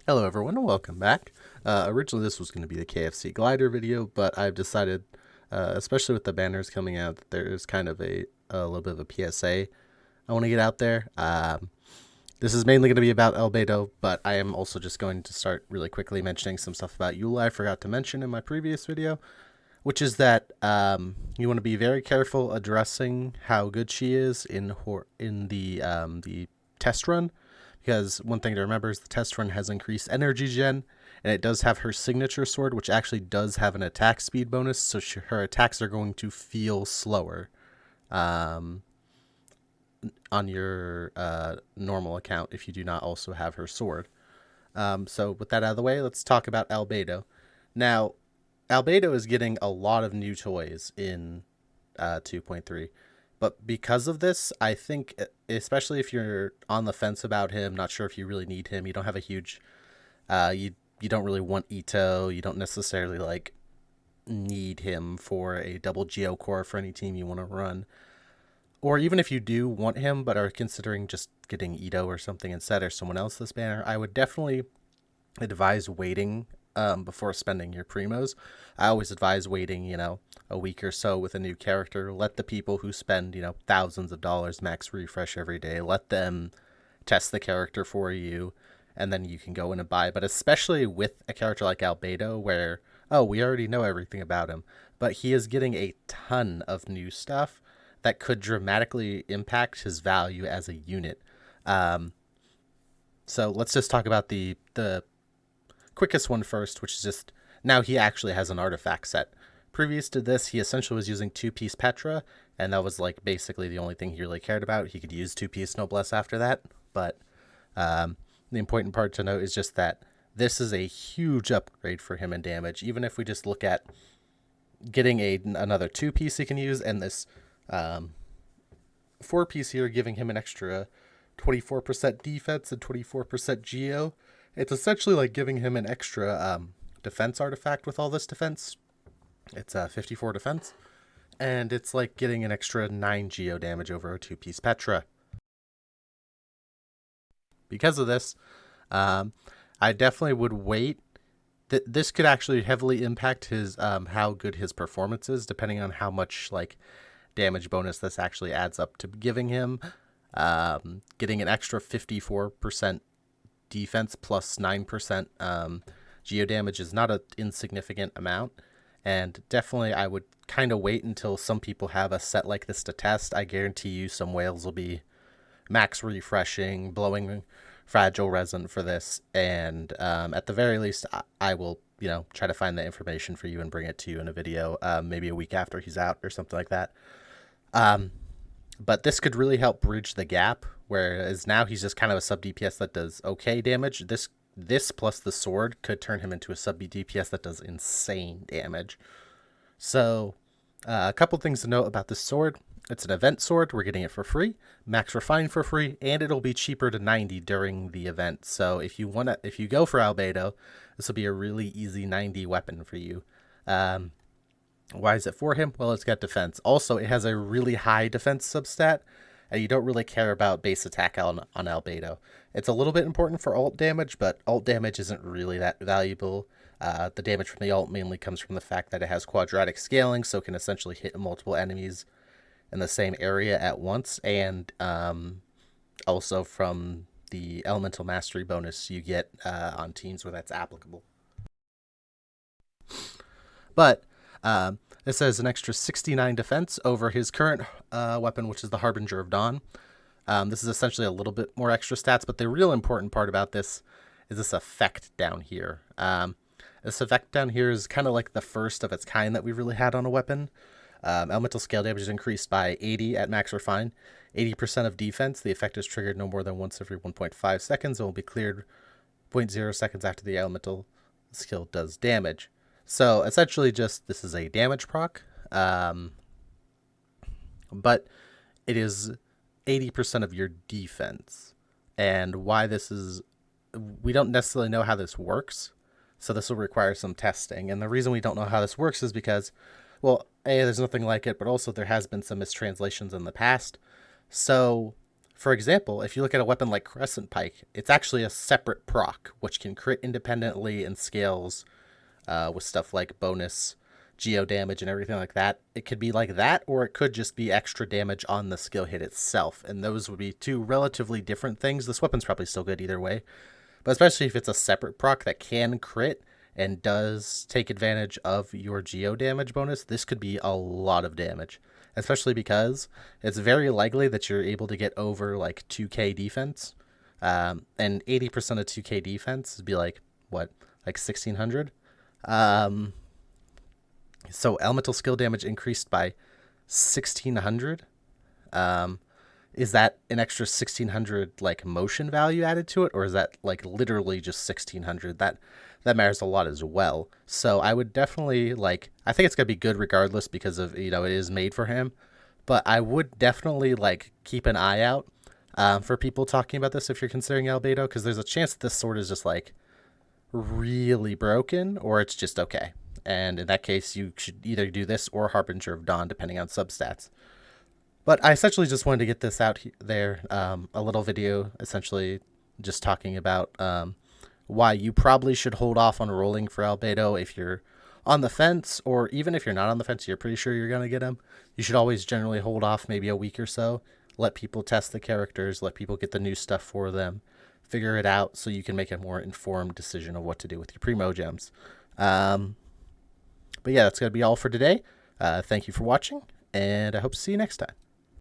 Hello everyone and welcome back. Originally this was going to be the KFC glider video, but I've decided, especially with the banners coming out, that there's kind of a little bit of a PSA I want to get out there. This is mainly going to be about Albedo, but I am also just going to start really quickly mentioning some stuff about Eula I forgot to mention in my previous video, which is that you want to be very careful addressing how good she is in the test run, because one thing to remember is the test run has increased energy gen, and it does have her signature sword, which actually does have an attack speed bonus, so her attacks are going to feel slower um, on your normal account if you do not also have her sword. So with that out of the way, let's talk about Albedo. Now, Albedo is getting a lot of new toys in 2.3. But because of this, I think, especially if you're on the fence about him, not sure if you really need him, you don't have a huge, you don't really want Ito, you don't necessarily like need him for a double Geo core for any team you want to run, or even if you do want him but are considering just getting Ito or something instead, or someone else this banner, I would definitely advise waiting before spending your primos. I always advise waiting, a week or so with a new character. Let the people who spend, thousands of dollars max refresh every day, let them test the character for you, and then you can go in and buy. But especially with a character like Albedo, where, oh, we already know everything about him, but he is getting a ton of new stuff that could dramatically impact his value as a unit. Um, so let's just talk about the quickest one first, which is just now he actually has an artifact set. Previous to this, he essentially was using two-piece Petra, and that was like basically the only thing he really cared about. He could use two-piece Noblesse after that, but the important part to note is just that this is a huge upgrade for him in damage. Even if we just look at getting another two-piece he can use, and this four-piece here giving him an extra 24% defense and 24% geo. It's essentially like giving him an extra defense artifact with all this defense. It's 54 defense, and it's like getting an extra 9 geo damage over a two-piece Petra. Because of this, I definitely would wait. This could actually heavily impact his how good his performance is, depending on how much like damage bonus this actually adds up to giving him. Getting an extra 54% defense plus 9% geo damage is not an insignificant amount, and definitely I would kind of wait until some people have a set like this to test. I guarantee you some whales will be max refreshing, blowing fragile resin for this, and at the very least I will try to find the information for you and bring it to you in a video, maybe a week after he's out or something like that. But this could really help bridge the gap, whereas now he's just kind of a sub DPS that does okay damage. This plus the sword could turn him into a sub DPS that does insane damage. So a couple things to note about this sword. It's an event sword. We're getting it for free, max refine for free, and it'll be cheaper to 90 during the event. So if you go for Albedo, this will be a really easy 90 weapon for you. Why is it for him? Well, it's got defense. Also, it has a really high defense substat, and you don't really care about base attack on Albedo. It's a little bit important for ult damage, but ult damage isn't really that valuable. The damage from the ult mainly comes from the fact that it has quadratic scaling, so it can essentially hit multiple enemies in the same area at once, and also from the elemental mastery bonus you get on teams where that's applicable. But this has an extra 69 defense over his current weapon, which is the Harbinger of Dawn. This is essentially a little bit more extra stats, but the real important part about this is this effect down here. This effect down here is kind of like the first of its kind that we really had on a weapon. Elemental scale damage is increased by 80 at max refine, 80% of defense. The effect is triggered no more than once every 1.5 seconds and will be cleared 0.0 seconds after the elemental skill does damage. So essentially just this is a damage proc, but it is 80% of your defense. And why this is, we don't necessarily know how this works, so this will require some testing. And the reason we don't know how this works is because, well, A, there's nothing like it, but also there has been some mistranslations in the past. So For example, if you look at a weapon like Crescent Pike, it's actually a separate proc, which can crit independently and scales with stuff like bonus geo damage and everything like that. It could be like that, or it could just be extra damage on the skill hit itself. And those would be two relatively different things. This weapon's probably still good either way, but especially if it's a separate proc that can crit and does take advantage of your geo damage bonus, this could be a lot of damage. Especially because it's very likely that you're able to get over like 2k defense. And 80% of 2k defense would be like, what, like 1600? So elemental skill damage increased by 1600. Is that an extra 1600 like motion value added to it, or is that like literally just 1600? That matters a lot as well. So I would definitely like, I think it's gonna be good regardless because of, it is made for him, but I would definitely like keep an eye out for people talking about this if you're considering Albedo, because there's a chance that this sword is just like really broken or it's just okay. And in that case, you should either do this or Harbinger of Dawn, depending on substats. But I essentially just wanted to get this out there, a little video, essentially just talking about why you probably should hold off on rolling for Albedo if you're on the fence, or even if you're not on the fence, you're pretty sure you're going to get him. You should always generally hold off maybe a week or so, let people test the characters, let people get the new stuff for them, figure it out so you can make a more informed decision of what to do with your primo gems. But yeah, that's going to be all for today. Thank you for watching, and I hope to see you next time.